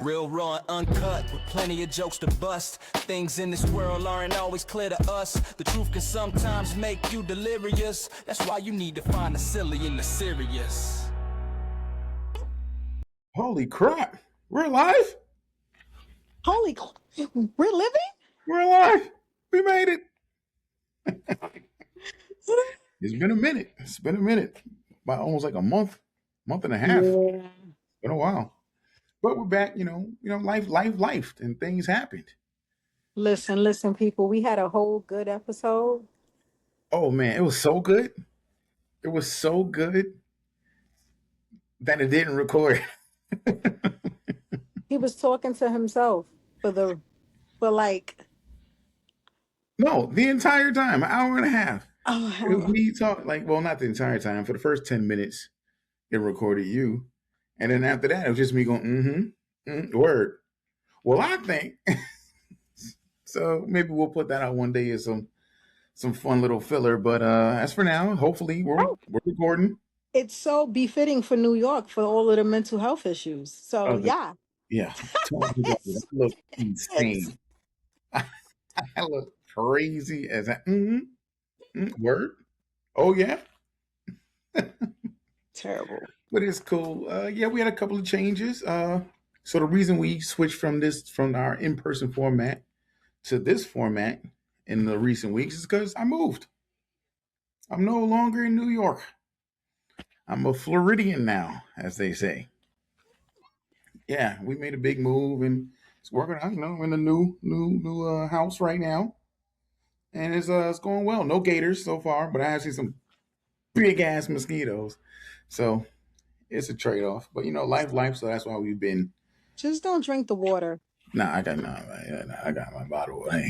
Real raw and uncut, with plenty of jokes to bust. Things in this world aren't always clear to us. The truth can sometimes make you delirious. That's why you need to find the silly in the serious. Holy crap. We're alive? We're living? We're alive. We made it. It's been a minute. It's been a minute. About almost like a month and a half. Yeah. It's been a while. But we're back, life, and things happened. Listen, people. We had a whole good episode. Oh man, it was so good. It was so good that it didn't record. He was talking to himself for like No, the entire time, an hour and a half. oh It was hell. me talking, like, well, not the entire time. For the first 10 minutes, it recorded you. And then after that, it was just me going, word. Well, I think so. Maybe we'll put that out one day as some fun little filler. But as for now, hopefully we're recording. It's so befitting for New York for all of the mental health issues. So Oh, yeah. yeah. Tell me about it. It's I look it's insane. I look crazy as a word. Oh yeah, terrible. but it's cool. Yeah, we had a couple of changes. So the reason we switched from our in-person format to this format in the recent weeks is because I moved. I'm no longer in New York. I'm a Floridian now, as they say. Yeah, we made a big move and it's working out. I'm in a new house right now, and it's going well. No gators so far, but I have seen some big ass mosquitoes. So it's a trade off. But life. So that's why we've been. Just don't drink the water. Nah, I got my bottle. Hey,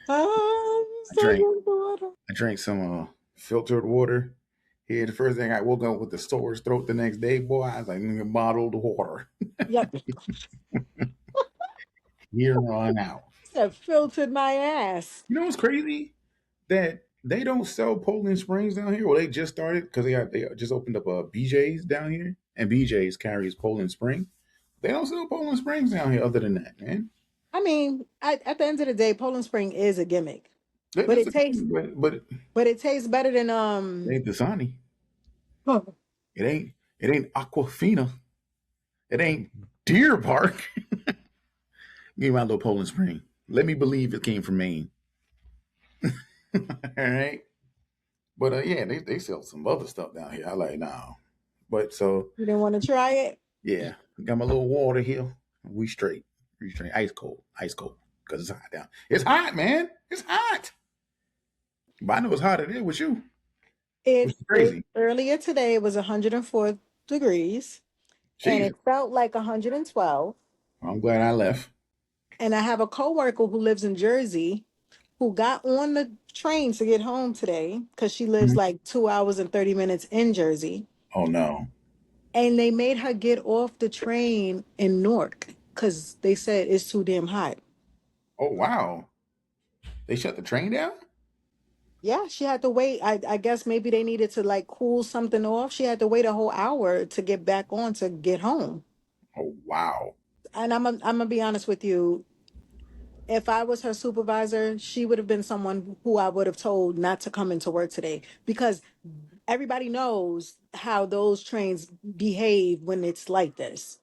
Just I don't drank drink the water. I drank some filtered water. Here, the first thing I woke up with the sore throat the next day, boy, I was like, bottled water Yep. here on out. That filtered my ass. You know what's crazy? That they don't sell Poland Springs down here. Well, they just started because they just opened up a BJ's down here, and BJ's carries Poland Spring. They don't sell Poland Springs down here. Other than that, man, I mean, at the end of the day, Poland Spring is a gimmick, but that's it the tastes but but it tastes better than it ain't Dasani. huh. It ain't Aquafina. It ain't Deer Park. Give me my little Poland Spring. Let me believe it came from Maine. All right. But yeah, they sell some other stuff down here. I like no. But so You didn't want to try it? yeah, got my little water here. We straight. We straight. Ice cold. Because it's hot down. It's hot, man. It's hot. But I know it's hotter there with you. Which is It crazy. earlier today it was 104 degrees and Jesus. it felt like 112. I'm glad I left. And I have a coworker who lives in Jersey who got on the train to get home today because she lives Mhm. like 2 hours and 30 minutes in Jersey. Oh no. And they made her get off the train in Newark because they said it's too damn hot. Oh wow. They shut the train down? Yeah, she had to wait. I guess maybe they needed to like cool something off. She had to wait a whole hour to get back on to get home. Oh wow. And I'm gonna be honest with you. If I was her supervisor, she would have been someone who I would have told not to come into work today because everybody knows how those trains behave when it's like this.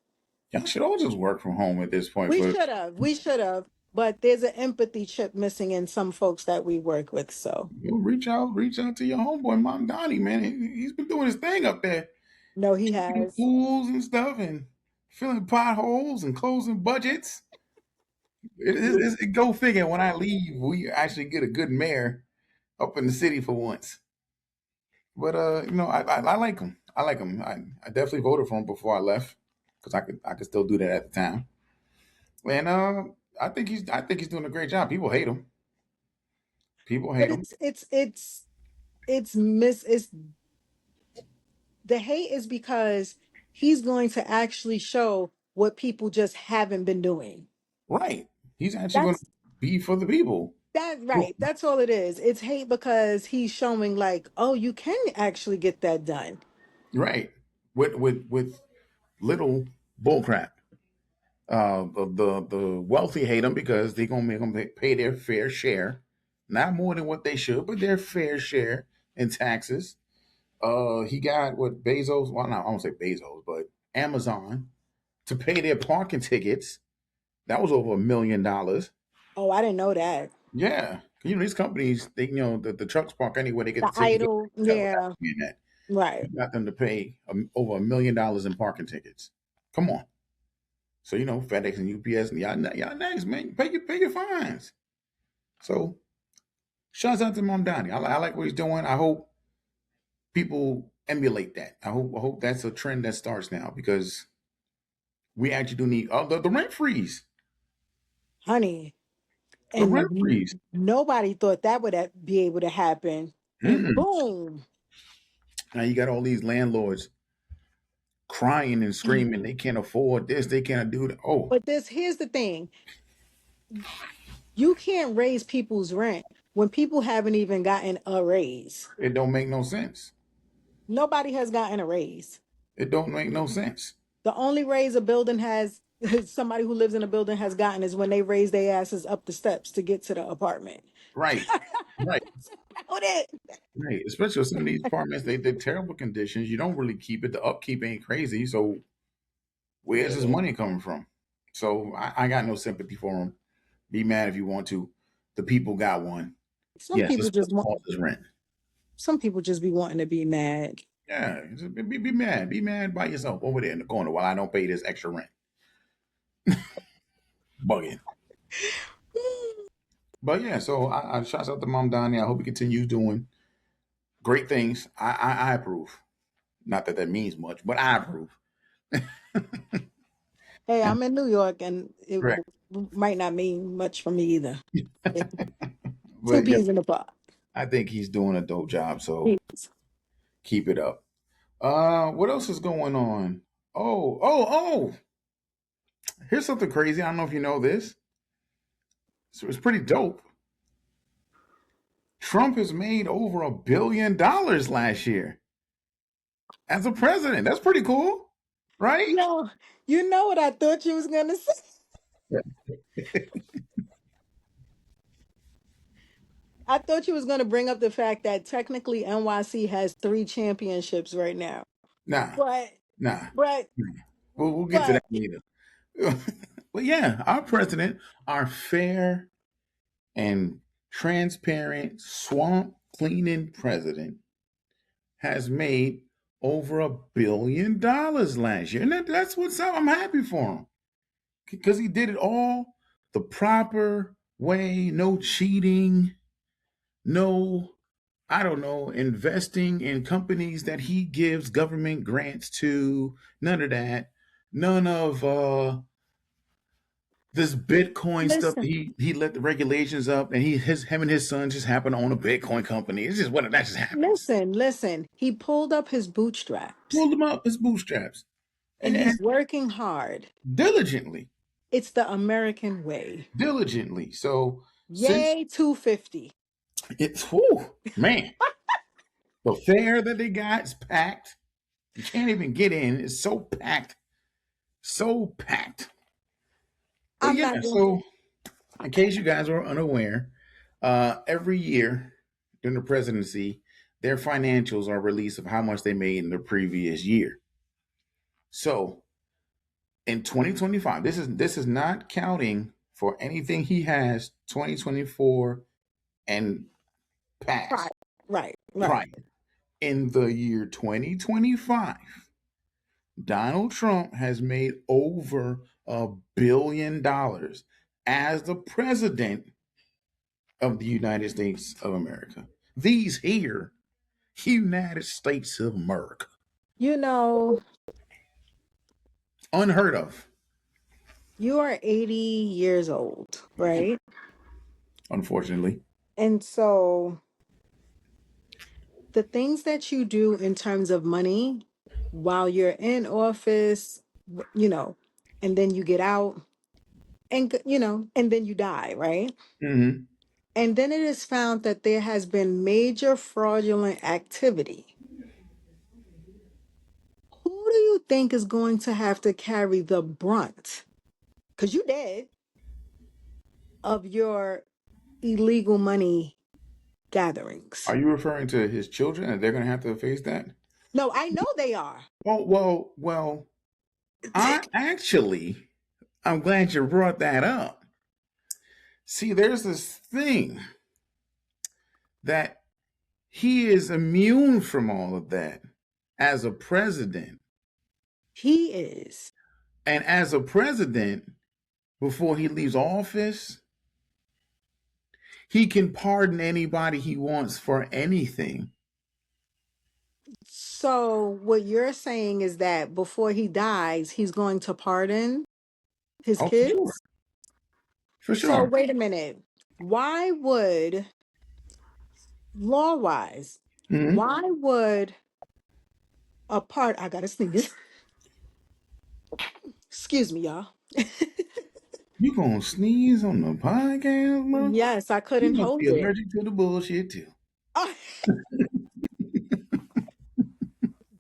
Y'all should all just work from home at this point We for should have. We should have. But there's an empathy chip missing in some folks that we work with. So reach out to your homeboy, Mom Donnie, man. He's been doing his thing up there. no, he Shooting has. pools and stuff and filling potholes and closing budgets. Go figure. When I leave, we actually get a good mayor up in the city for once. But I like him. I like him. I definitely voted for him before I left because I could still do that at the time. And I think he's doing a great job. People hate him. People hate But him. it's the hate is because he's going to actually show what people just haven't been doing. Right. He's actually going to That's be for the people. that right. That's all it is. It's hate because he's showing like, oh, you can actually get that done. Right. With little bullcrap. The wealthy hate him because they're gonna make them pay their fair share, not more than what they should, but their fair share in taxes. He got what Bezos, well, not I won't say Bezos, but Amazon to pay their parking tickets. That was over $1 million. Oh, I didn't know that. Yeah, these companies, they the trucks park anywhere, they get The the tickets idol, without yeah, paying that. right. You got them to pay over $1 million in parking tickets. Come on. So FedEx and UPS and y'all nice, man. Pay your fines. So shouts out to Mom Donnie. I like what he's doing. I hope people emulate that. I hope that's a trend that starts now because we actually do need the rent freeze. Honey. The rent And freeze. nobody thought that would be able to happen. And Mm-mm. boom. Now you got all these landlords crying and screaming. They can't afford this. They can't do that. Oh, But here's the thing. You can't raise people's rent when people haven't even gotten a raise. it don't make no sense. Nobody has gotten a raise. It don't make no sense. The only raise a building has somebody who lives in a building has gotten is when they raise their asses up the steps to get to the apartment. Right. Right. That's about it. Right. Especially with some of these apartments, they're terrible conditions. You don't really keep it. The upkeep ain't crazy. So where's his money coming from? So I got no sympathy for him. Be mad if you want to. The people got one. Some Yes, people let's just want pause this rent. some people just be wanting to be mad. Yeah, be mad. Be mad by yourself over there in the corner while I don't pay this extra rent. Bugging. But yeah, so I shouts out to Mom Donnie. I hope he continues doing great things. I approve. Not that that means much, but I approve. Hey, And I'm in New York and it correct. might not mean much for me either. Two But yeah, peas in a pod. I think he's doing a dope job. So Peas. keep it up. What else is going on? Oh. Here's something crazy. I don't know if you know this. So it's pretty dope. Trump has made over $1 billion last year as a president. That's pretty cool, You right? know, you know what I thought you was gonna say. Yeah. I thought you was gonna bring up the fact that technically NYC has 3 championships right now. Nah, But nah. but We'll get to but that later. But yeah, our president, our fair and transparent swamp cleaning president, has made over $1 billion last year. And that's what's up. I'm happy for him because he did it all the proper way. No cheating, no, I don't know, investing in companies that he gives government grants to. None of that. None of this Bitcoin stuff. listen, He let the regulations up, and him and his son just happen to own a Bitcoin company. It's just what that just happens. listen. He pulled up his bootstraps Pulled him up his bootstraps and and he's working hard. diligently, It's the American way. diligently. So since Yay, 250. it's whew, man, the fair that they got is packed. You can't even get in. It's so packed, so packed. But I'm yeah, not doing so in case you guys are unaware, every year during the presidency, their financials are released of how much they made in the previous year. So in 2025, this is not counting for anything he has 2024 and right, past right. prior. In the year 2025, Donald Trump has made over $1 billion as the president of the United States of America. These here, United States of America. You know, Unheard of, you are 80 years old, right? unfortunately. And so the things that you do in terms of money while you're in office, you know, and then you get out and, and then you die, right? Hmm. And then it is found that there has been major fraudulent activity. Who do you think is going to have to carry the brunt because you did, of your illegal money gatherings. Are you referring to his children and they're going to have to face that? No, I know they are. Oh, well, I actually, I'm glad you brought that up. See, there's this thing that he is immune from all of that as a president. He is. And as a president, before he leaves office, he can pardon anybody he wants for anything. So what you're saying is that before he dies, he's going to pardon his Oh, for sure. kids? For So sure. wait a minute. Why would, law wise, Hmm. why would I gotta sneeze. Excuse me, y'all. You gonna sneeze on the podcast, bro? Yes, I You couldn't must be hold it. allergic to the bullshit too.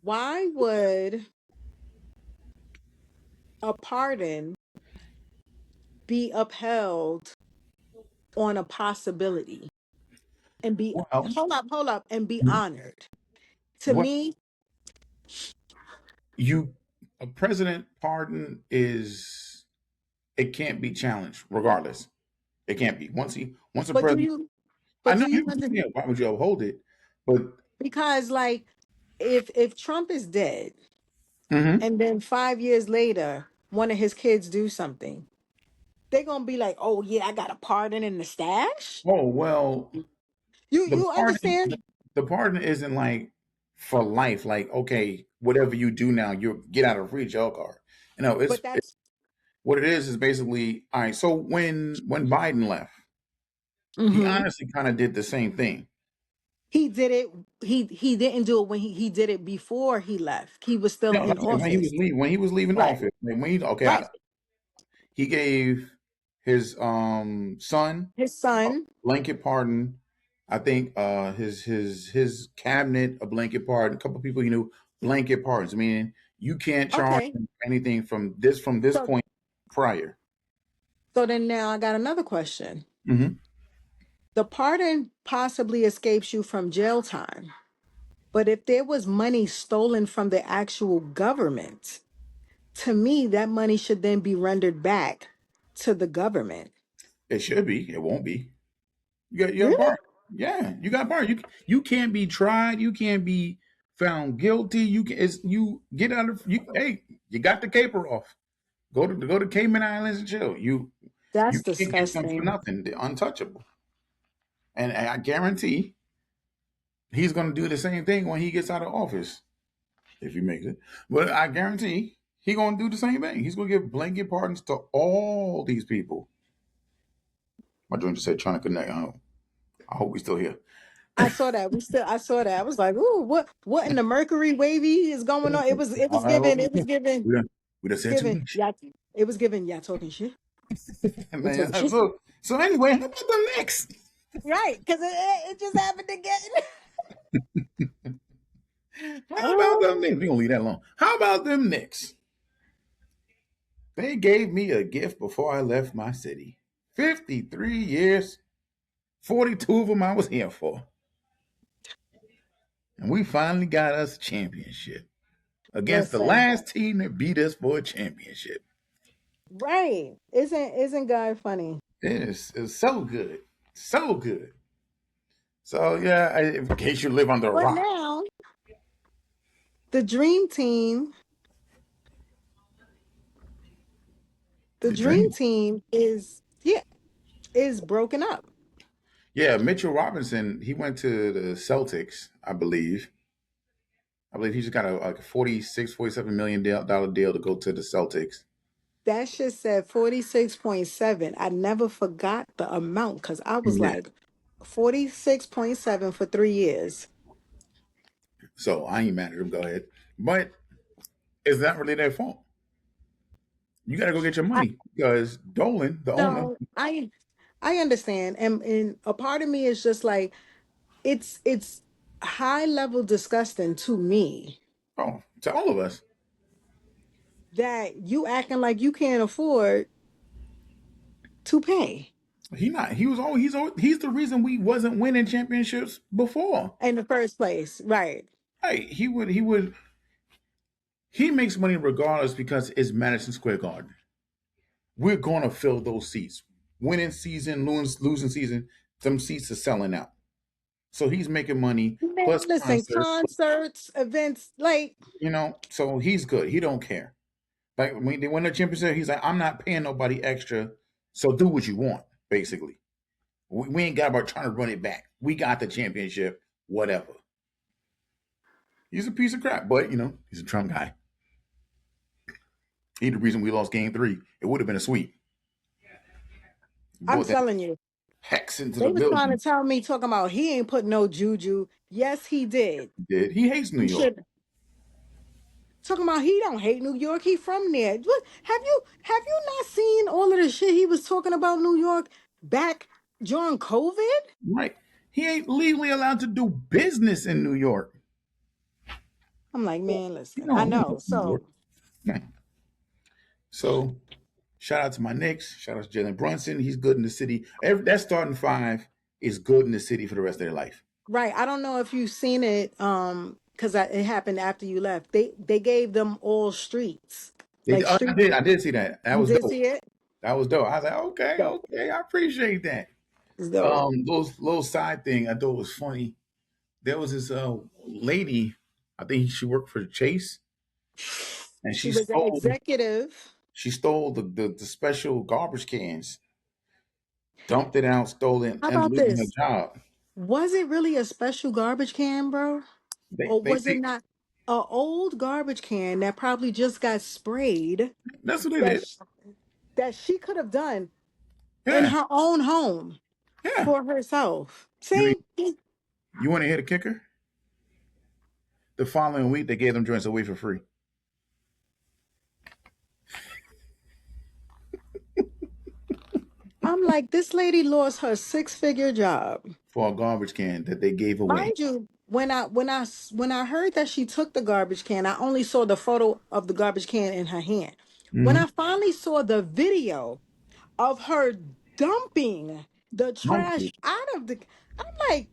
Why would a pardon be upheld on a possibility and be, Well, hold up, and be honored? To what me, you a president pardon is it can't be challenged regardless. It can't be once a but do president. you, I but know do you you. understand? Yeah, why would you uphold it? But Because like, if Trump is dead mhm. and then 5 years later, one of his kids do something, they're gonna be like, "Oh yeah, I got a pardon in the stash." Oh well, the You pardon understand? the pardon isn't like for life. Like okay, whatever you do now, you get out of free jail card. You know, But that's what it is basically all right. So when Biden left, he hmm honestly kind of did the same thing. he did it. He didn't do it when he did it before he left. He was still No, no, in yeah, office. when he was leaving Right. office, like, when he okay, Right. he gave his son His a son. blanket pardon. I think his cabinet a blanket pardon. A couple people he knew blanket pardons. Meaning you can't charge Okay. him anything from this So point prior. so then now I got another question. Hmm. The pardon possibly escapes you from jail time. But if there was money stolen from the actual government, to me, that money should then be rendered back to the government. It should be. It won't be. You got Really? barred. Yeah, you got barred. You can't be tried. You can't be found guilty. You can you get out of you. Hey, you got the caper off. Go to Cayman Islands and chill. You That's can't get them for disgusting. nothing. They're untouchable. And I guarantee he's going to do the same thing when he gets out of office if he makes it. But I guarantee he's going to do the same thing. He's going to give blanket pardons to all these people. My joint just said trying to connect. I hope we're still here. I saw that. I saw that. I was like, ooh, what in the Mercury wavy is going on? It was given, We done, we done said too given, much. yeah, it was given, yeah, talking shit. You Man, talking shit. so anyway, how about the Knicks? Right. Because it just happened again. How about them Oh, Knicks? We gonna leave that alone. How about them Knicks? They gave me a gift before I left my city. 53 years, 42 of them I was here for. And we finally got us a championship against the listen. last team that beat us for a championship. Right. Isn't guy funny? It's so good. So good. So, yeah, in case you live under a But rock, now the dream team, the the dream dream. team is, yeah, is broken up. Yeah, Mitchell Robinson, he went to the Celtics, I believe. I believe he just got a 46, $47 million deal to go to the Celtics. That shit said 46.7. I never forgot the amount because I was Yeah. like 46.7 for 3 years. So I ain't mad at him. Go ahead. But it's not really their fault. You got to go get your I money because Dolan, the owner, no, I understand. And a part of me is just like it's high level disgusting to me oh, to all of us. that you acting like you can't afford. to pay He not. He was always. He's the reason we wasn't winning championships before. in the first place. Right. Hey, he makes money regardless because it's Madison Square Garden. We're gonna fill those seats. Winning season, losing season, some seats are selling out. So he's making money Man, plus listen, concerts. concerts, events, like, So he's good. He don't care. Like when they win the championship, he's like, I'm not paying nobody extra. So do what you want, basically. We ain't got about trying to run it back. We got the championship, whatever. He's a piece of crap, but he's a Trump guy. He's the reason we lost game 3. It would have been a sweep. I'm Brought that telling you, hex into the they was trying to building. tell me, talking about he ain't put no juju. Yes, he did. Did he hates New You York? should talking about he don't hate New York. He from there. What have you not seen all of the shit he was talking about New York back during COVID? Right. He ain't legally allowed to do business in New York. I'm like, man, He listen, I don't, he know. don't New York. So Nah. So shout out to my Knicks. Shout out to Jalen Brunson. He's good in the city. That starting 5 is good in the city for the rest of their life. right. I don't know if you've seen it, because it happened after you left. They gave them all streets. Like I street. did. I did see that. That You was did dope. see it? That was dope. I was like, okay, Dope. okay. I appreciate that. It's dope. Those little side thing I thought was funny. There was this lady. I think she worked for Chase, and She was an executive. she stole the special garbage cans, dumped it out, stole it, How and about losing her this? job. Was it really a special garbage can, bro? Or was it They not a old garbage can that probably just got sprayed that's what it that is. sh- that she could have done in Yeah, her own home yeah. for herself? You See? you want to hit a kicker? The following week, they gave them joints away for free. I'm like, this lady lost her six-figure job. For a garbage can that they gave away. Mind you, when I heard that she took the garbage can, I only saw the photo of the garbage can in her hand. When Mm-hmm. I finally saw the video of her dumping the trash out of the, I'm like,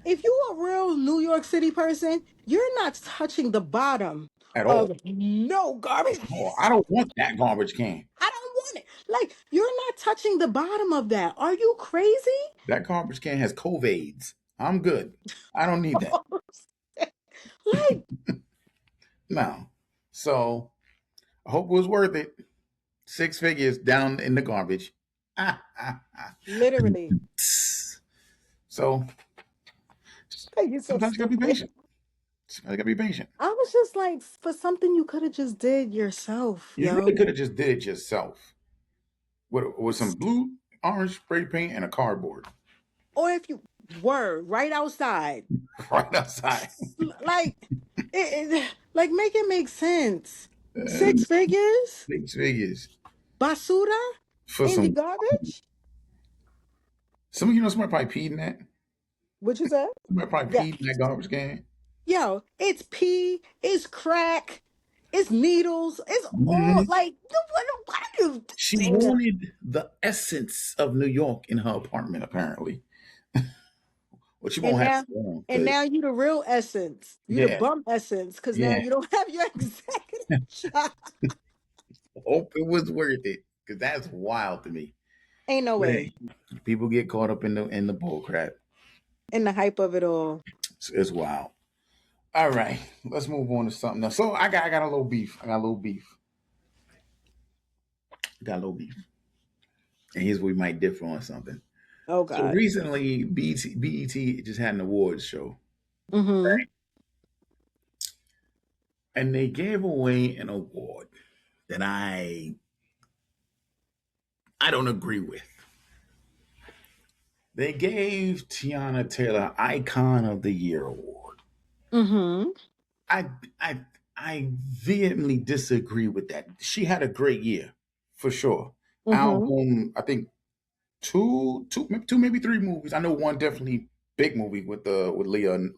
if you're a real New York City person, you're not touching the bottom At all. of no garbage. Oh, I don't want that garbage can. I don't want it. Like, you're not touching the bottom of that. Are you crazy? That garbage can has COVIDs. I'm good. I don't need that. Like, No. So I hope it was worth it. 6 figures down in the garbage. literally. So Like, you're so sometimes you gotta be stupid. patient. Sometimes you gotta be patient. I was just like, for something you could have just did yourself, You yo. really could have just did it yourself with some blue, orange spray paint and a cardboard Or if you were right outside, right outside. like, like make it make sense. Uh, 6 figures, 6 figures basura for in the some. garbage. Some of somebody probably peed in that. What you said? Somebody probably Yeah. peed in that garbage can. Yo, it's pee, it's crack, it's needles, it's all Mhm. like, what are you She doing? wanted the essence of New York in her apartment, apparently. Which you And won't have now, for long, and because now you the real essence. You the yeah, bum essence, because now yeah. you don't have your executive job. Hope it was worth it, because that's wild to me. Ain't no But way. hey, people get caught up in the bull crap. In the hype of it all. It's wild. All right, let's move on to something else. So I got a little beef. I got a little beef. Got a little beef. And here's where we might differ on something. Oh So God. recently, BET just had an awards show, Mm-hmm. and they gave away an award that I don't agree with. They gave Tiana Taylor Icon of the Year award. Mm-hmm. I I I vehemently disagree with that. She had a great year, for sure. Mm-hmm. Album, I think two, maybe 3 movies. I know one definitely big movie with Leonardo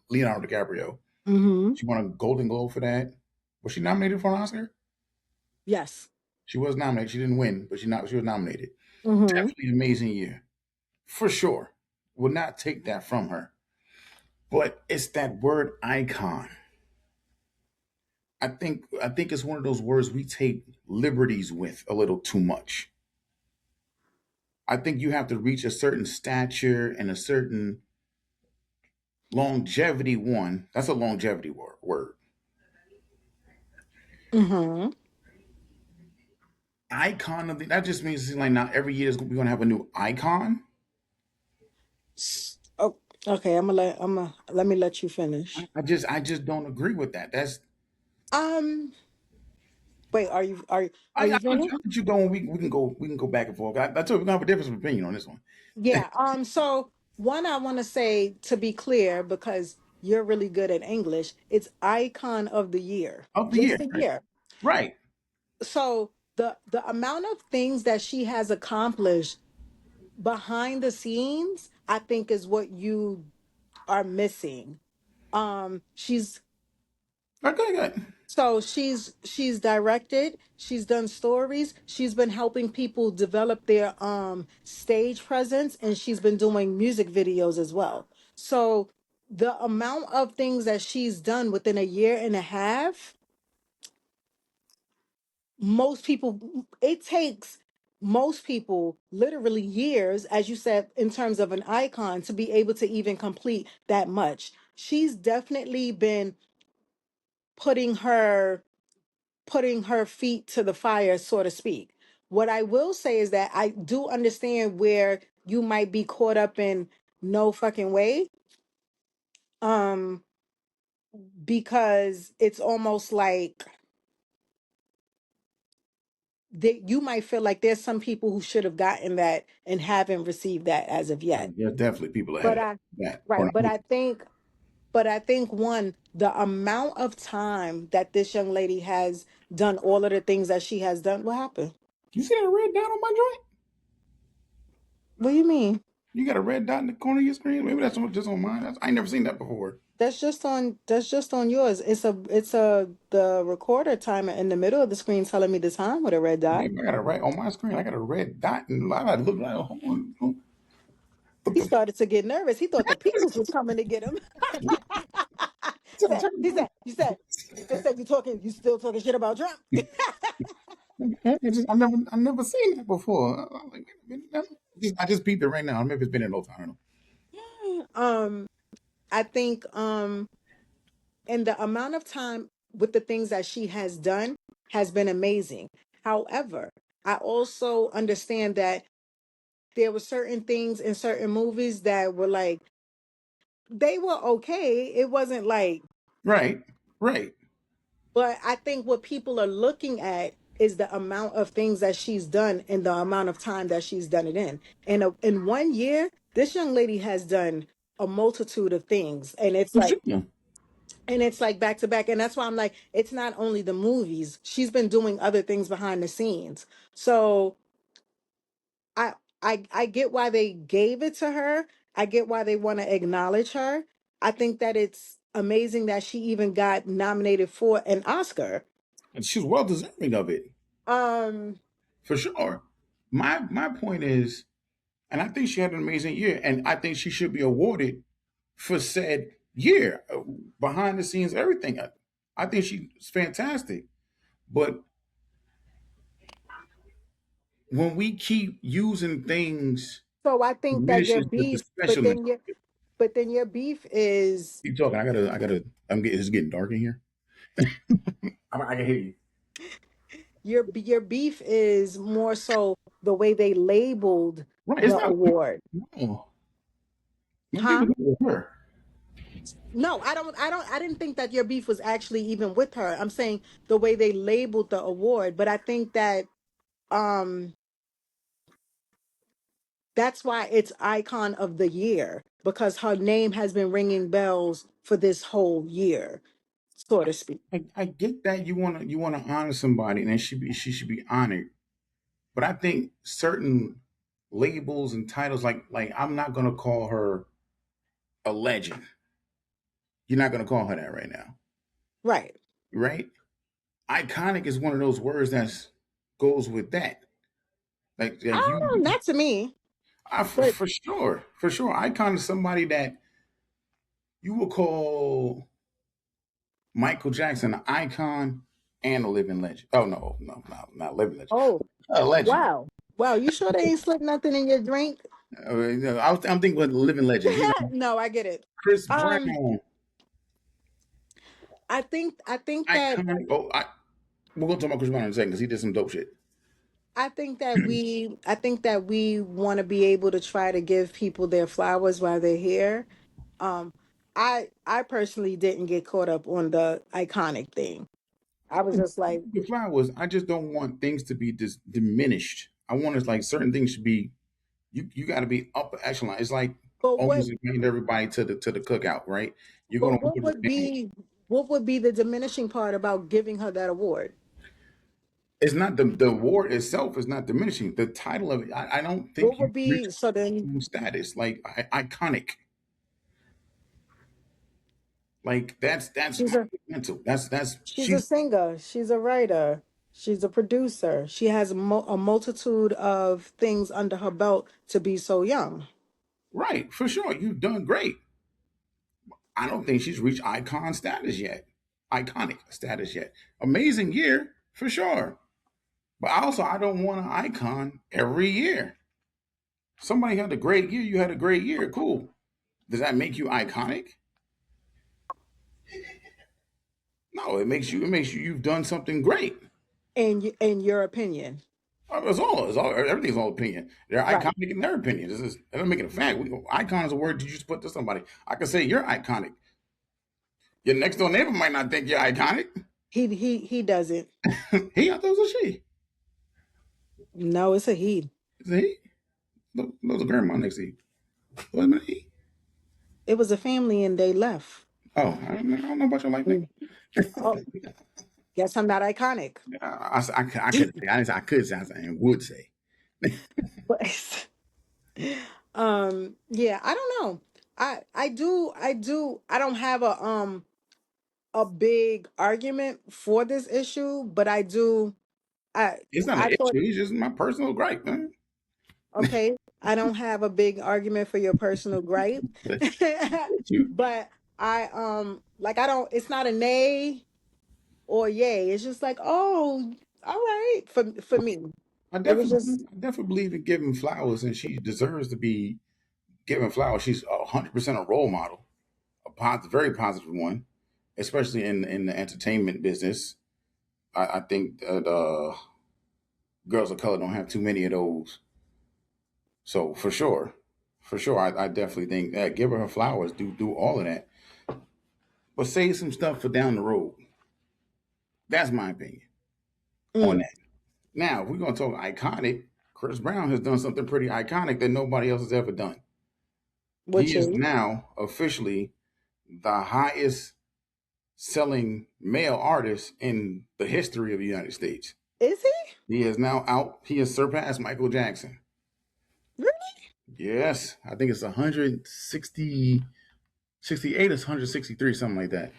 DiCaprio. Mm-hmm. She won a Golden Globe for that. Was she nominated for an Oscar? Yes. She was nominated. She didn't win, but she was nominated. Mm-hmm. Definitely an amazing year for sure. Will not take that from her. But it's that word icon. I think it's one of those words we take liberties with a little too much. I think you have to reach a certain stature and a certain longevity. One, that's a longevity word. Mm-hmm. Icon of the that just means like now every year we're gonna have a new icon. Oh, okay. Let me let you finish. I just don't agree with that. That's Um, wait, are I you let finished? you go and we can go back and forth. That's what we're gonna have a difference of opinion on this one. Yeah. So one I want to say to be clear, because you're really good at English, it's icon of the year. Of the year, Just the right? year. Right. So the amount of things that she has accomplished behind the scenes, I think is what you are missing. She's Okay, good. So she's directed, she's done stories, she's been helping people develop their stage presence, and she's been doing music videos as well. So the amount of things that she's done within a year and a half, most people it takes most people literally years, as you said, in terms of an icon to be able to even complete that much. She's definitely been putting her putting her feet to the fire, so to speak. What I will say is that I do understand where you might be caught up in no fucking way. Um, because it's almost like that you might feel like there's some people who should have gotten that and haven't received that as of yet. There's definitely people ahead But of I that. right, but I think one, the amount of time that this young lady has done all of the things that she has done. What happened? You see that red dot on my joint? What do you mean? You got a red dot in the corner of your screen? Maybe that's just on mine. I ain't never seen that before. That's just on yours. It's a the recorder timer in the middle of the screen telling me the time with a red dot. Maybe I got it right on my screen. I got a red dot, and I got to look like, hold on. He started to get nervous. He thought the peoples was coming to get him. He said, you still talking shit about Trump. I never seen that before. I'm like, wait a minute, I just peeped it right now. Maybe it's been in a long time. I don't know. um, I think and the amount of time with the things that she has done has been amazing. However, I also understand that there were certain things in certain movies that were like they were okay. It wasn't like, Right, right. but I think what people are looking at is the amount of things that she's done and the amount of time that she's done it in. And in one year, this young lady has done a multitude of things, For sure. and it's like back to back. And that's why I'm like, it's not only the movies. She's been doing other things behind the scenes. So I I get why they gave it to her. I get why they want to acknowledge her. I think that it's amazing that she even got nominated for an Oscar. And she's well deserving of it, Um, for sure. My point is, and I think she had an amazing year, and I think she should be awarded for said year, behind the scenes, everything. I think she's fantastic. But when we keep using things so I think that your diminishes the beef, specialness. but then your beef is Keep talking. I gotta. It's getting dark in here. I can hear you. your beef is more so the way they labeled Right. It's the not. award. No, my Huh? people with her. No, I didn't think that your beef was actually even with her. I'm saying the way they labeled the award, but I think that um that's why it's icon of the year because her name has been ringing bells for this whole year, so to speak. I get that you wanna honor somebody, and she should be honored. But I think certain labels and titles, like I'm not gonna call her a legend. You're not gonna call her that right now, Right. right? Iconic is one of those words that's. goes with that. I Like don't know, not to me, but for sure, for sure. Icon is somebody that you will call Michael Jackson an icon and a living legend. Oh no, not living legend, oh, a legend. wow. Wow, you sure they ain't slipped nothing in your drink? I'm thinking with living legend. He's like No, I get it. Chris Um, Brown, I think that iconic. We're gonna talk about Chris Brown in a second because he did some dope shit. I think that we want to be able to try to give people their flowers while they're here. Um, I personally didn't get caught up on the iconic thing. I was just like, The flowers. I just don't want things to be diminished. I want it like certain things should be. You got to be upper echelon. It's like but what almost inviting everybody to the cookout, right? You're but gonna what order would the thing. be what would be the diminishing part about giving her that award? It's not the award itself is not diminishing. The title of it, I don't What think you would be reach so then status like iconic. Like that's she's a monumental. she's a She's singer, she's a writer, she's a producer. She has a multitude of things under her belt to be so young. right for sure. You've done great. I don't think she's reached icon status yet. Iconic status yet. Amazing year for sure. But also, I don't want an icon every year. Somebody had a great year. You had a great year. Cool. Does that make you iconic? No, it makes you. It makes you. You've done something great. In your opinion. It's all. Everything's all opinion. They're Right. iconic in their opinion. That doesn't make it a fact. Icon is a word you just put to somebody. I can say you're iconic. Your next door neighbor might not think you're iconic. He doesn't. He, I thought it was a she. No, it's a he. Is it he? Look, there's a grandma next to you. Wait a minute. He? It was a family and they left. Oh, I don't know about your life, nigga. Mm. Oh, guess I'm not iconic. I could say, I could say, I would say. But yeah, I don't know. I don't have a big argument for this issue, but I It's not an I issue. thought It's just my personal gripe, man. okay, I don't have a big argument for your personal gripe. You, But like I don't it's not a nay or yay. It's just like, oh, all right for me. It was just I definitely believe in giving flowers, and she deserves to be given flowers. She's 100% a role model, a very positive one, especially in the entertainment business. I think that girls of color don't have too many of those. So for sure, I definitely think that give her flowers, do all of that, but save some stuff for down the road. That's my opinion on mm, that. Now, if we're gonna talk iconic, Chris Brown has done something pretty iconic that nobody else has ever done. He which is is now officially the highest selling male artist in the history of the United States. is he? He is now out. He has surpassed Michael Jackson. Really? Yes, I think it's 160, 68 or 163, something like that.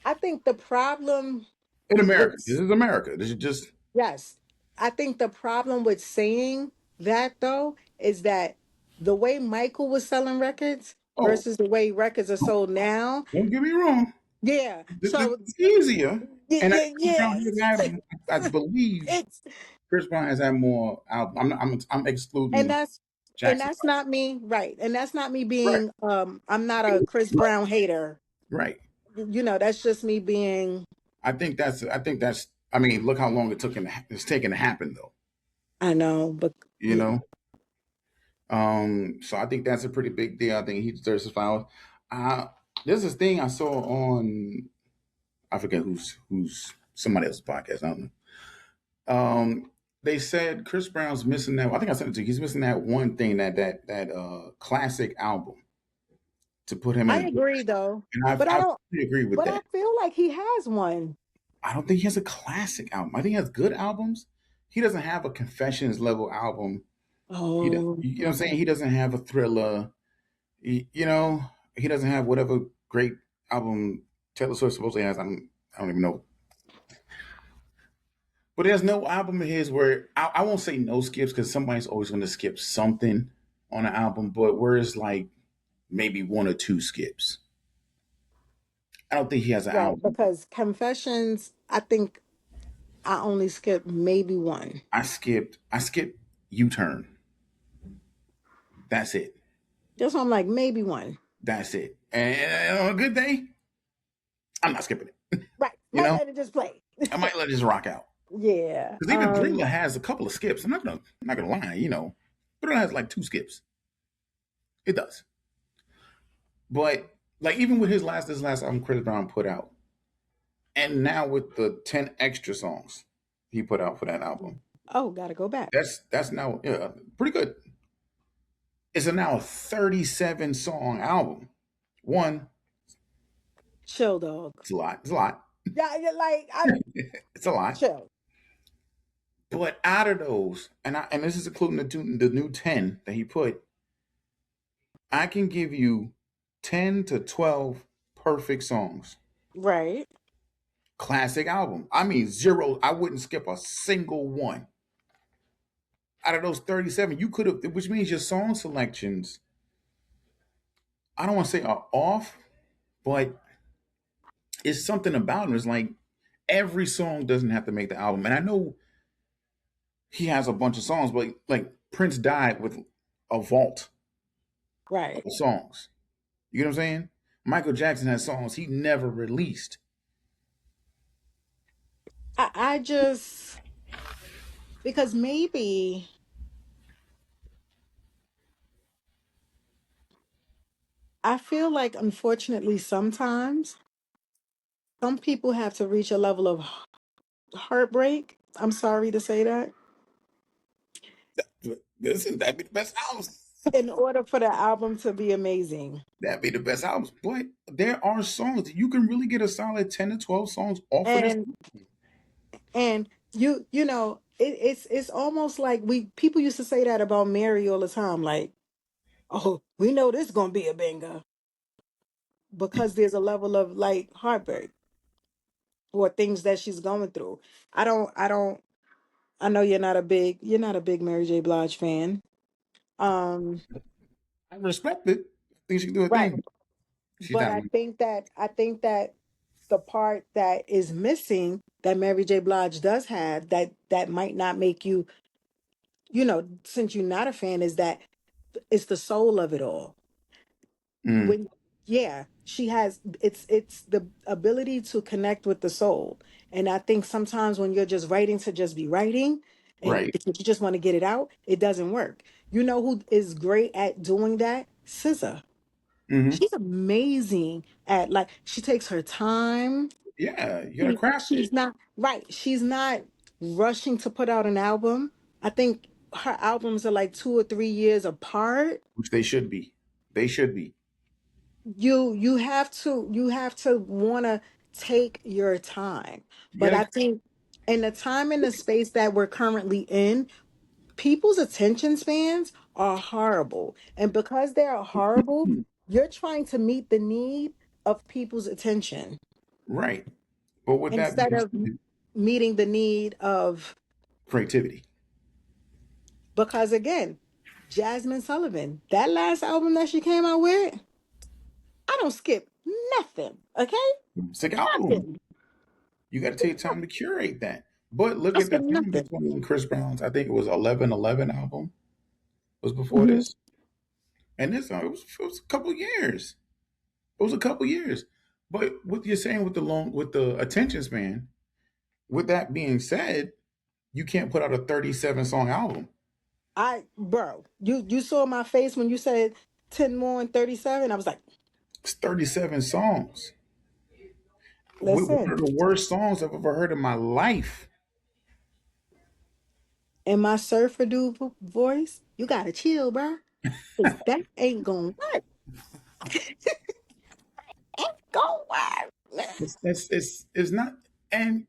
I think the problem In America, this with is America. This is just yes. I think the problem with saying that though is that the way Michael was selling records oh, versus the way records are sold now. don't get me wrong. Yeah. This So is easier, yeah, and yeah, Chris yeah. Brown has had, I believe, It's Chris Brown has had more albums. I'm and excluding that's and Jackson. that's not me, right? And that's not me Right, being I'm not a Chris Brown hater. right. That's just me being I think that's. I mean, look how long it's taken to happen, though. I know, but You know. So I think that's a pretty big deal. I think he deserves his flowers. Uh, there's this thing I saw on. I forget who's somebody else's podcast. I don't know. They said Chris Brown's missing that. I think I said it to you. He's missing that one thing that classic album to put him in I a good agree place. though. And But I I don't fully agree with but I that. feel like he has one. I don't think he has a classic album. I think he has good albums. He doesn't have a Confessions level album. Oh, You know what I'm saying? He doesn't have a Thriller. You know, he doesn't have whatever great album Taylor Swift supposedly has. I don't even know. But there's no album of his where I won't say no skips because somebody's always going to skip something on an album, but where it's like maybe one or two skips. I don't think he has an Right, album. because Confessions, I think I only skipped maybe one. I skipped U Turn. That's it. That's why I'm like, maybe one. That's it. And on a good day, I'm not skipping it. Right. You Might know, let it just play. I might let it just rock out. Yeah. Because even Thriller has a couple of skips. I'm not gonna lie. Thriller has like two skips. It does. But like even with this last album Chris Brown put out, and now with the 10 extra songs he put out for that album, Oh, gotta go back. that's now pretty good. It's a now 37 song album. One, Chill, dog. it's a lot. It's a lot. Yeah, you're like, It's a lot. chill. But out of those, and this is including the new 10 that he put, I can give you 10 to 12 perfect songs. Right. Classic album. I mean, zero. I wouldn't skip a single one. Out of those 37, you could have, which means your song selections, I don't want to say are off, but it's something about them. It's like every song doesn't have to make the album. And I know he has a bunch of songs, but like Prince died with a vault Right. of songs. You know what I'm saying? Michael Jackson has songs he never released. I just, because maybe I feel like, unfortunately, sometimes some people have to reach a level of heartbreak. I'm sorry to say that. Listen, that'd be the best albums. In order for the album to be amazing. That'd be the best albums. But there are songs that you can really get a solid 10 to 12 songs off of this. And and it's almost like we people used to say that about Mary all the time, like, oh, we know this is gonna be a banger because there's a level of like heartbreak or things that she's going through. I don't I know you're not a big Mary J. Blige fan. Um I respect it. I think she can do a right. thing. She's But not. I think that the part that is missing that Mary J. Blige does have that might not make you, since you're not a fan, is that it's the soul of it all. Mm, When Yeah, she has, it's the ability to connect with the soul. And I think sometimes when you're just writing to just be writing and right. if you just want to get it out, it doesn't work. You know who is great at doing that? SZA. Hmm. She's amazing at, like, she takes her time. Yeah, you gotta She, craft she's it. not right. She's not rushing to put out an album. I think her albums are like 2 or 3 years apart. Which they should be. They should be. You have to want to take your time. You But gotta. I think in the time and the space that we're currently in, people's attention spans are horrible. And because they're horrible, you're trying to meet the need of people's attention Right. But with that instead being of said, meeting the need of, creativity. because again, Jasmine Sullivan, that last album that she came out with, I don't skip nothing. Okay? Sick album. Nothing. You gotta take time to curate that. But look I at the skip time nothing. between Chris Brown's, I think it was 1111 album was before Mhm. this. And this it was a couple years. It was a couple years. But what you're saying with the attention span, with that being said, you can't put out a 37 song album. Bro, you saw my face when you said 10 more and 37. I was like, It's 37 songs. With one listen, of the worst songs I've ever heard in my life. in my surfer dude voice, you gotta chill, bro. Cause that ain't gonna work. Ain't gonna work. It's not, and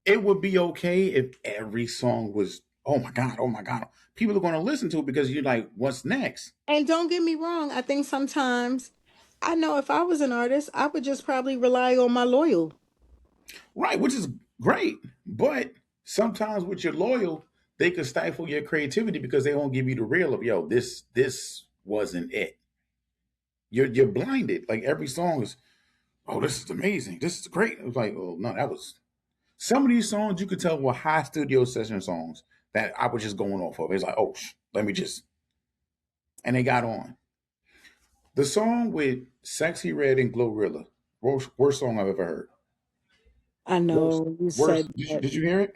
it would be okay if every song was, oh my God, oh my God. People are going to listen to it because you're like, what's next? And don't get me wrong, I think sometimes, I know if I was an artist, I would just probably rely on my loyal. Right, which is great. But Sometimes with your loyal, they could stifle your creativity because they won't give you the real of yo, this wasn't it. You're blinded. Like every song is, oh, this is amazing. This is great. It was like, oh no, that was some of these songs you could tell were high studio session songs that I was just going off of. It's like, oh, let me just, and they got on. The song with Sexy Red and Glorilla, worst song I've ever heard. I Worst, know you worst. said Did you that. did you hear it?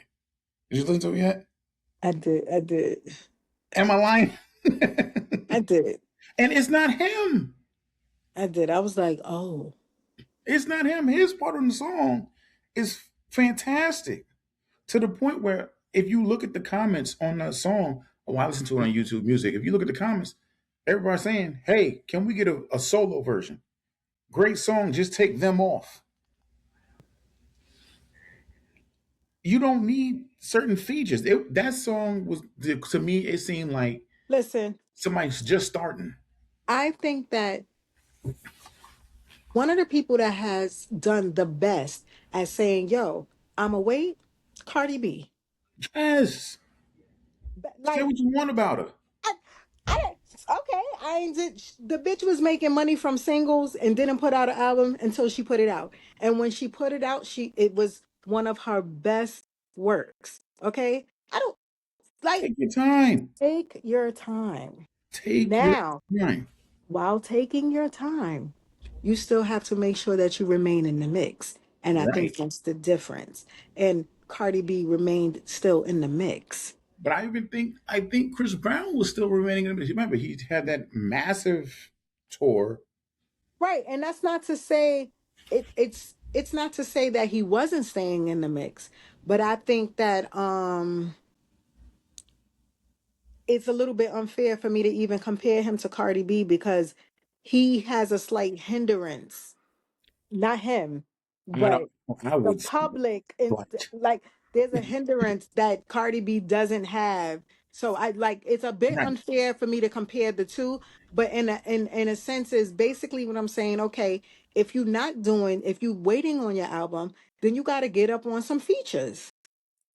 Did you listen to it yet? I did. I did. Am I lying? I did. And it's not him. I did. I was like, oh, It's not him. His part of the song is fantastic to the point where if you look at the comments on the song, oh, I listen to it on YouTube Music. If you look at the comments, everybody's saying, "Hey, can we get a solo version? Great song. Just take them off. You don't need certain features." That song was to me. It seemed like listen. somebody's just starting. I think that one of the people that has done the best at saying, "Yo, I'm a wait," Cardi B. Yes. Say Like, what you want about her. I, okay, I ain't did. The bitch was making money from singles and didn't put out an album until she put it out. And when she put it out, it was one of her best works. Okay, I don't like Take your time. take your time Take your now. time. While taking your time, you still have to make sure that you remain in the mix. And I think Right. that's the difference. And Cardi B remained still in the mix. But I think Chris Brown was still remaining in the. Remember, he had that massive tour. Right. And that's not to say it's not to say that he wasn't staying in the mix, but I think that it's a little bit unfair for me to even compare him to Cardi B because he has a slight hindrance. Not him, I don't. but I the would say, public and but like there's a hindrance that Cardi B doesn't have. So I like it's a bit right, unfair for me to compare the two, but in a sense is basically what I'm saying, okay, if you waiting on your album, then you got to get up on some features.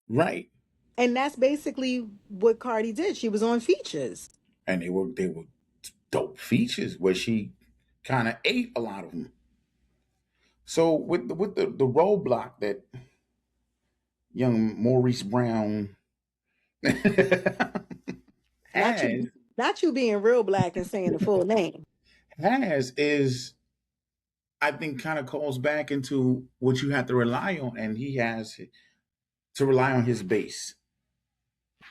right, And that's basically what Cardi did. She was on features. and they were dope features where she kind of ate a lot of them. So with the roadblock that young Maurice Brown Not has you not you being real black and saying the full name. has is I think kind of calls back into what you have to rely on, and he has to rely on his base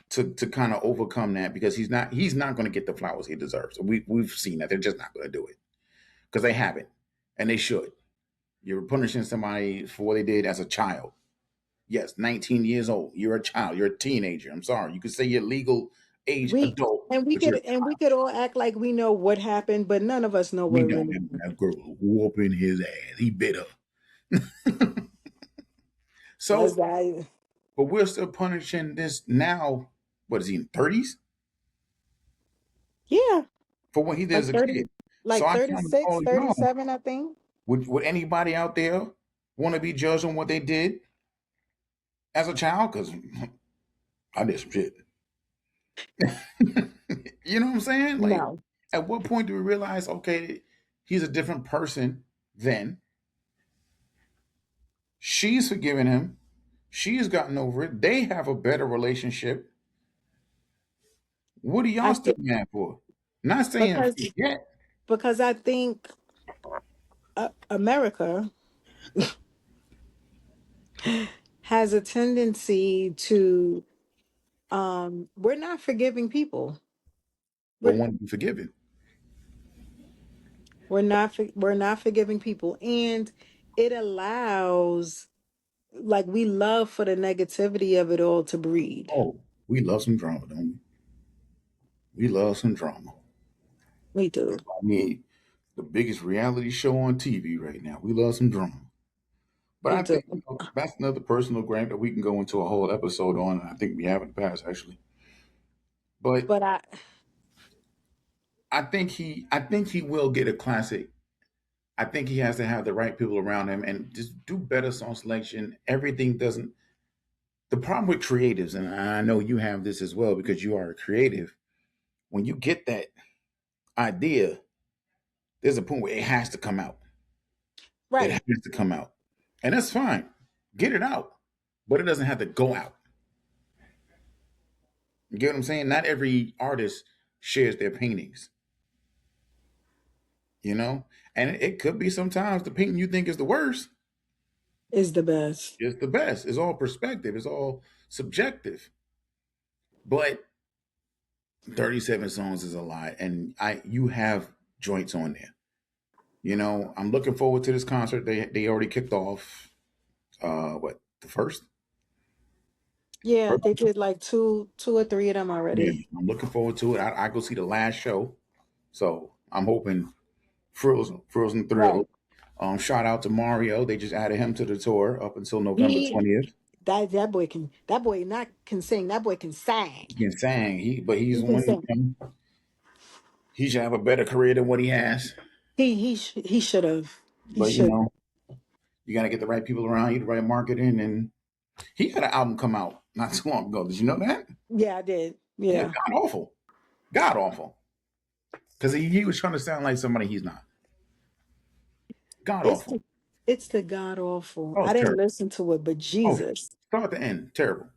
to kind of overcome that because he's not going to get the flowers he deserves. We've seen that they're just not going to do it because they haven't and they should. You're punishing somebody for what they did as a child. Yes, 19 years old. You're a child. You're a teenager. I'm sorry. You could say you're legal age We adult, and we but you're could a and we child. could all act like we know what happened, but none of us know We what know really him. happened. That girl whooping his ass. He bit her. Was So, I but we're still punishing this now. What is he in 30s yeah, for what he did like as a 30, kid? So like I kind of 36, call y'all. 37, I think. Would anybody out there want to be judged on what they did as a child? Because I did some shit. You know what I'm saying? Like, No. at what point do we realize, okay, he's a different person then? She's forgiven him. She's gotten over it. They have a better relationship. What are I y'all still think mad for? Not saying because forget. I think America has a tendency to we're not forgiving people. But We're want to be forgiven. we're not forgiving people, and it allows like we love for the negativity of it all to breed. Oh, we love some drama, don't we? We love some drama. We do. I mean, the biggest reality show on TV right now. We love some drama. But We I do. think that's another personal grant that we can go into a whole episode on. And I think we have in the past, actually. But But I think he will get a classic. I think he has to have the right people around him and just do better song selection. Everything doesn't. The problem with creatives, and I know you have this as well because you are a creative, when you get that idea, there's a point where it has to come out. It Right. has to come out. And that's fine. Get it out. But it doesn't have to go out. You get what I'm saying? Not every artist shares their paintings, you know? And it could be sometimes the painting you think is the worst Is the best. is the best. It's all perspective, it's all subjective. But 37 songs is a lot. And you have joints on there. You know, I'm looking forward to this concert. They already kicked off what, the first? Yeah, they did like two or three of them Yeah, already. I'm looking forward to it. I go see the last show. So I'm hoping Frozen Right. Thrill. Shout out to Mario. They just added him to the tour up until November He 20th. that boy not can sing. That boy can sing. He can sing. But he's He can one. sing. He should have a better career than what he has. He should have. He But you should. know, you got to get the right people around you, the right marketing, and he had an album come out not too long ago. Did you know that? Yeah, I did. Yeah, Yeah. god awful, god awful. Because he was trying to sound like somebody he's not. God It's awful. the it's the god awful. Oh, I it's didn't terrible. listen to it, but Oh, Jesus. start to end, terrible.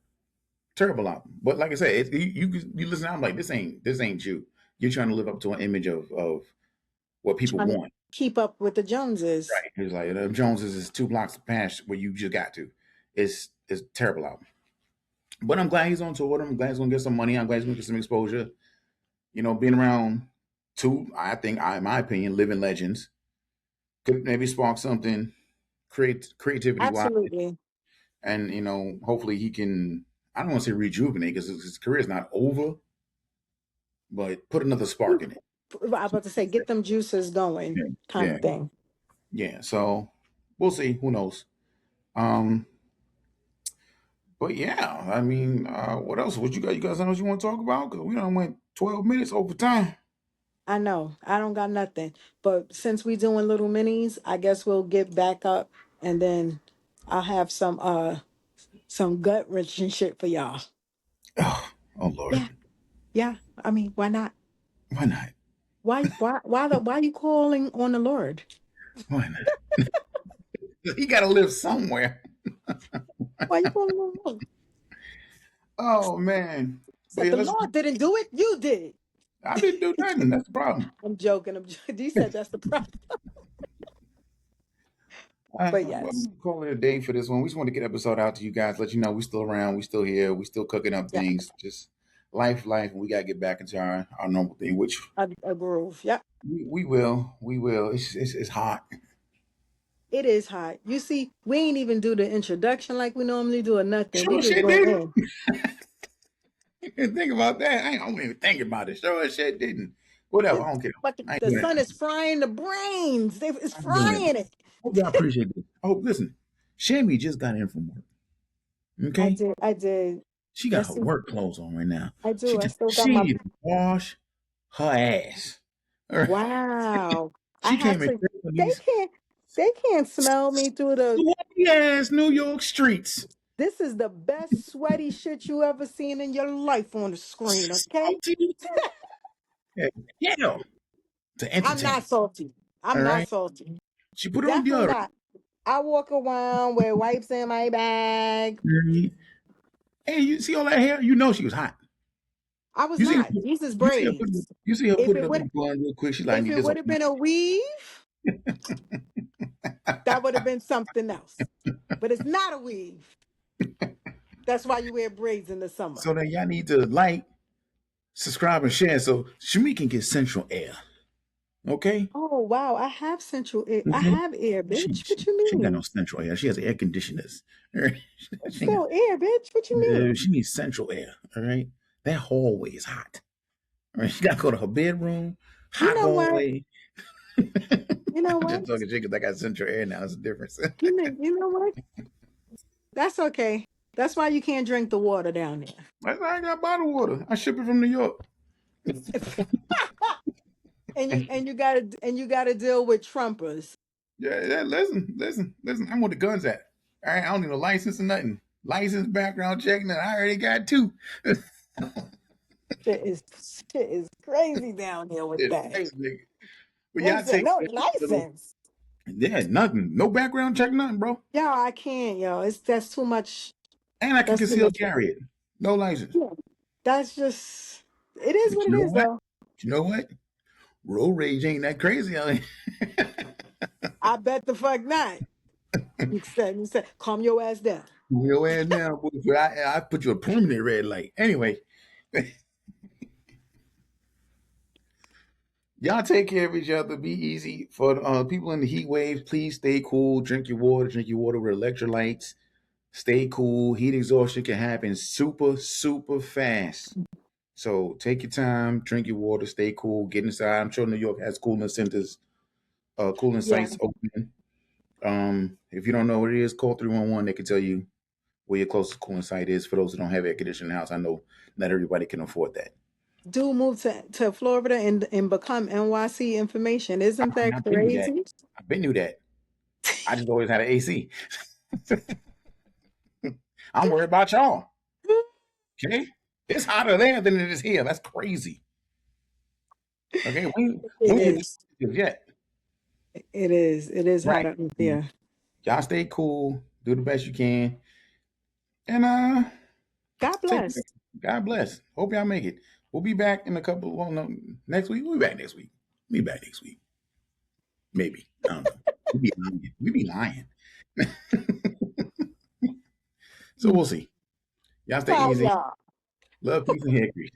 Terrible album. But like I said, you listen. I'm like, this ain't you. You're trying to live up to an image of what people Trying to want. keep up with the Joneses. Right? It's like Joneses is 2 blocks past where you just got to. It's a terrible album. But I'm glad he's on tour. I'm glad he's gonna get some money. I'm glad he's gonna get some exposure. You know, being around two, I think, in my opinion, living legends could maybe spark something creativity wise, Absolutely. and hopefully he can. I don't want to say rejuvenate because his career is not over, but put another spark in it. I was about to say, get them juices going, Yeah, kind yeah, of thing. yeah. So we'll see. Who knows? Um, but yeah, I mean, what else? What you guys know what you want to talk about? Because we done went 12 minutes over time. I know. I don't got nothing. But since we doing little minis, I guess we'll get back up and then I'll have some gut wrenching shit for y'all. Oh Lord, Yeah. Yeah. I mean, why not? why not? Why you calling on the Lord? Why not? He got to live somewhere. Why you calling on the Lord? Oh man, but Said yeah, the let's. Lord didn't do it, you did. I didn't do nothing. That's the problem. I'm joking. I'm joking. You said that's the problem. But Well, yes. we'll call it a day for this one. We just want to get an episode out to you guys, let you know we still around, we still here, we still cooking up Yeah. things. Just life, and we gotta get back into our normal thing, which A groove. Yep. we will. We will. It's hot. It is hot. You see, we ain't even do the introduction like we normally do or nothing. We Sure just shit go didn't. in. Think about that. I don't even think about it. Sure shit didn't. Whatever. I don't care. But I ain't the doing it. sun is frying the brains. It's I ain't doing it. frying it. Hope y'all appreciate this. Oh, listen. Shammy just got in from work. I Okay? did. I did. She got her That's work clothes on right now. I do. I still got She my need to wash her ass. All right. wow. I She have came in to on they these can't they can't smell me through the sweaty ass New York streets. this is the best sweaty shit you ever seen in your life on the screen, okay? Salty. Yeah. To I'm entertain. not salty. All I'm not right. salty. She put on Definitely deodorant. not. I walk around with wipes in my bag. Right? Hey, you see all that hair? You know she was hot. I was You see her not. put, These is you see her put it, braids. you see her If put it it up in would the bun real quick. She like, I if need it this on. would have been a weave, that would have been something else. But it's not a weave. That's why you wear braids in the summer. So then y'all need to like, subscribe, and share so Shami can get central air. Okay? Oh wow, I have central air. I Okay. have air, She, bitch. she, What you she ain't got no mean? central air. She has air conditioners. All right? It's She, ain't still air, bitch. What you got, mean? she needs central air. All right? That hallway is hot. All right? She got to go to her bedroom. You Hot know what? hallway. You know I'm what? just talking shit because I got central air now. It's a difference. You know what? That's okay. That's why you can't drink the water down I ain't got bottled water. I ship it from New York. there. And you gotta deal with Trumpers. Yeah, listen. I'm where the guns at. All right, I don't need no license or nothing. license, background check, and I already got two. Shit is shit is crazy down here with It's that. crazy, nigga. But y'all Listen, take no that little, license. yeah, nothing, no background check, nothing, bro. Yo, I can't, yo. It's that's too much. And I can That's too conceal much. carry it, no license. Yeah, that's just it is But what you it know is what? though. You know what? Road rage ain't that crazy out here. I bet the fuck not. You said, calm your ass down. Your ass now, boy. I put you a permanent red light. Anyway, y'all take care of each other. Be easy. For people in the heat waves, please stay cool. Drink your water. Drink your water with electrolytes. Stay cool. Heat exhaustion can happen super, super fast. So take your time. Drink your water. Stay cool. Get inside. I'm sure New York has cooling centers, cooling Yeah. sites open. If you don't know what it is, call 311. They can tell you where your closest cooling site is for those who don't have air conditioning in the house. I know not everybody can afford that. Do move to Florida and become NYC information. Isn't that I've been knew that. crazy? I've been knew that. I just always had an AC. I'm worried about y'all. Okay, it's hotter there than it is here. That's crazy. Okay, we It ain't is. yet. It is. It is Right. hot up there. Y'all stay cool. Do the best you can, and God take care. bless. God bless. Hope y'all make it. We'll be back in a couple. Well, no, next week. We'll be back next week. We'll be back next week. Maybe. I don't know. We be lying. We be lying. So we'll see. Y'all stay Bye, easy. y'all. Love, peace, and hair grease.